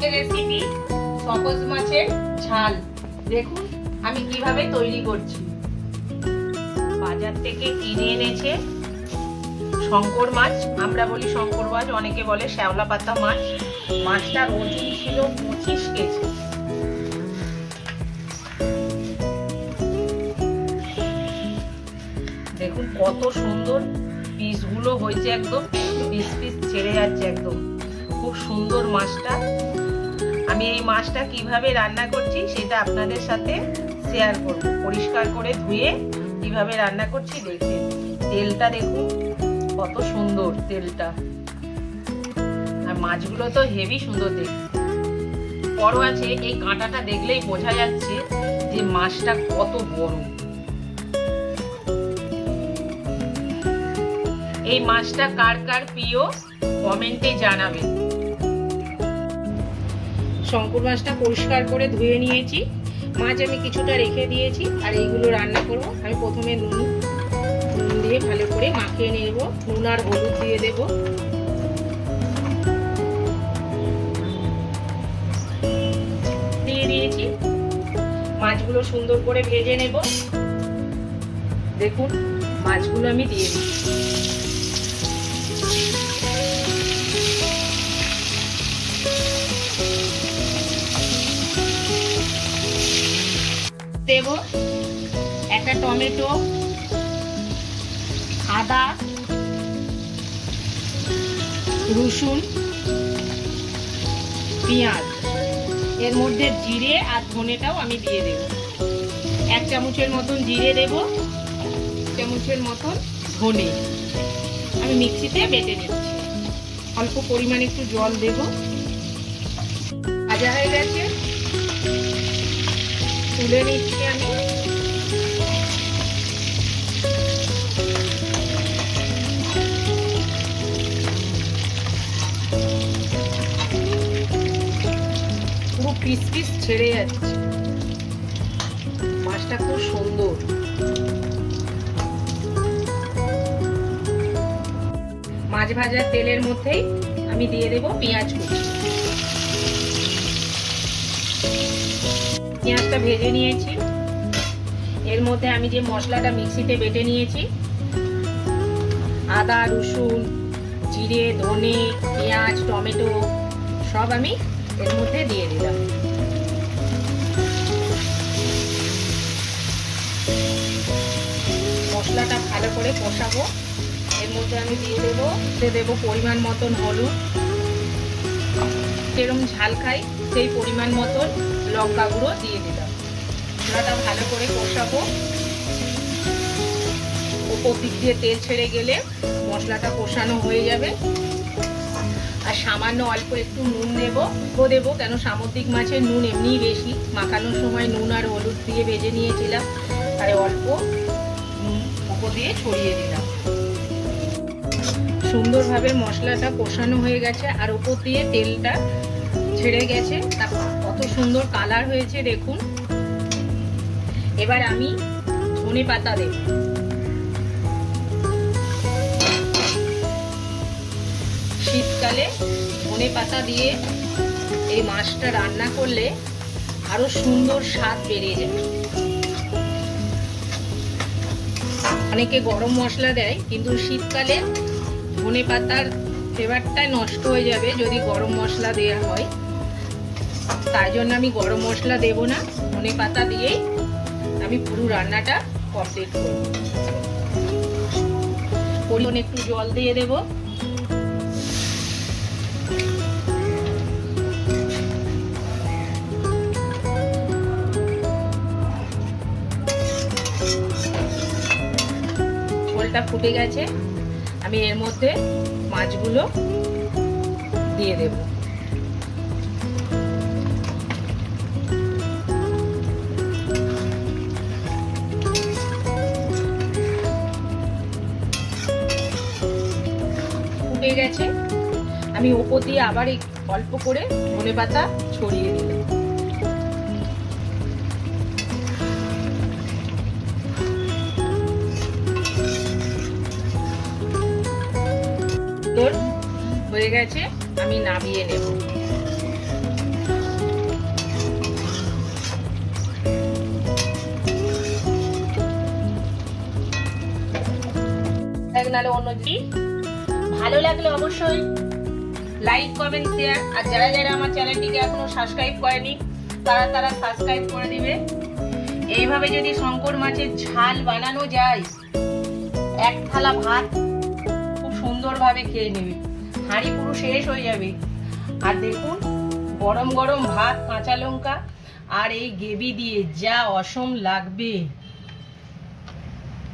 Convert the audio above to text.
আজকের রেসিপি সকস মাছের ঝাল। দেখুন আমি কিভাবে তৈরি করছি। বাজার থেকে কিনে এনেছে শঙ্কর মাছ, আমরা বলি শঙ্কর মাছ, অনেকে বলে শ্যাওলা পাতা মাছ। মাছটার ওজন ছিল 25 কেজি। দেখুন কত সুন্দর পিসগুলো হয়েছে, একদম পিস পিস ছেড়ে যাচ্ছে, একদম খুব সুন্দর মাছটা। আমি এই মাছটা কিভাবে রান্না করছি সেটা আপনাদের সাথে শেয়ার করব। পরিষ্কার করে ধুয়ে কিভাবে রান্না করছি দেখে। তেলটা দেখুন কত সুন্দর তেলটা, আর মাছগুলো তো হেভি সুন্দর দেখতে। বড় আছে, এই কাঁটাটা দেখলেই বোঝা যাচ্ছে যে মাছটা কত বড়। এই মাছটা কার কার প্রিয় কমেন্টে জানাবেন। শঙ্কর মাছটা পরিষ্কার করে ধুয়ে নিয়েছি। মাছ আমি কিছুটা রেখে দিয়েছি, আর এইগুলো রান্না করব। আমি প্রথমে নুন দিয়ে ভালো করে মাখিয়ে নেব। নুন আর হলুদ দিয়ে দেব। দিয়ে দিয়েছি। মাছগুলো সুন্দর করে ভেজে নেব। দেখুন মাছগুলো আমি দিয়ে দিচ্ছি। দেব একটা টমেটো, আদা, রসুন, পেঁয়াজ, এর মধ্যে জিরে আর ধনেটাও আমি দিয়ে দেব। 1 চামচের মতন জিরে দেব, 1 চামচের মতন ধনে। আমি মিক্সিতে বেটে নিচ্ছি। অল্প পরিমাণে একটু জল দেব। ভাজা হয়ে গেছে, তুলে নিচ্ছি আমি। পুরো পিস পিস ছেড়ে যাচ্ছে। মাছটা খুব সুন্দর। মাছ ভাজার তেলের মধ্যেই আমি দিয়ে দেব পেঁয়াজ কুচি। পেঁয়াজটা ভেজে নিয়েছি। এর মধ্যে আমি যে মশলাটা মিক্সিতে বেটে নিয়েছি, আদা, রসুন, জিরে, ধনে, পেঁয়াজ, টমেটো সব আমি এর মধ্যে দিয়ে দিলাম। মশলাটা ভালো করে কষাবো। এর মধ্যে আমি দিয়ে দেবো পরিমাণ মতন হলুদ, যেরকম ঝাল খাই সেই পরিমাণ মতন লঙ্কা গুঁড়ো দিয়ে দিলাম। মশলাটা ভালো করে কষাবো। ওপর দিক দিয়ে তেল ছেড়ে গেলে মশলাটা কষানো হয়ে যাবে। আর সামান্য অল্প একটু নুন দেবো, কেন সামুদ্রিক মাছের নুন এমনিই বেশি। মাখানোর সময় নুন আর হলুদ দিয়ে ভেজে নিয়েছিলাম, আর অল্প নুন ওপর দিয়ে ছড়িয়ে দিলাম। সুন্দরভাবে মশলাটা কষানো হয়ে গেছে, আর ওপর দিয়ে তেলটা ছেড়ে গেছে। কত সুন্দর কালার হয়েছে দেখুন। এবার আমি ধনে পাতা দেব। শীতকালে ধনে পাতা দিয়ে এই মাছটা রান্না করলে আরো সুন্দর স্বাদ বেড়ে যায়। অনেকে গরম মশলা দেয়, কিন্তু শীতকালে ধনে পাতার ফ্লেভারটাই নষ্ট হয়ে যাবে যদি গরম মশলা দেওয়া হয়। তাই জন্য আমি গরম মশলা দেব না, ধনে পাতা দিয়েই আমি পুরো রান্নাটা কমপ্লিট করব। পরিমাণে একটু জল দিয়ে দেব। ঝোলটা ফুটে গেছে, আমি এর মধ্যে মাছগুলো দিয়ে দেব। ফুটে গেছে, আমি ওপর দিয়ে আবার অল্প করে ধনেপাতা ছড়িয়ে দিলাম। হয়ে গেছে, আমি নামিয়ে নেব। লাগে, নাহলে অন্য ভালো লাগলে অবশ্যই লাইক কমেন্ট শেয়ার, আর যারা যারা আমার চ্যানেলটিকে এখনো সাবস্ক্রাইব করেনি তারা সাবস্ক্রাইব করে দিবে। এইভাবে যদি শঙ্কর মাছের ঝাল বানানো যায়, এক থালা ভাত খুব সুন্দরভাবে খেয়ে নেবে, হাঁড়ি পুরো শেষ হয়ে যাবে। আর দেখুন গরম গরম ভাত, কাঁচা লঙ্কা আর এই গ্রেভি দিয়ে যা অসম লাগবে।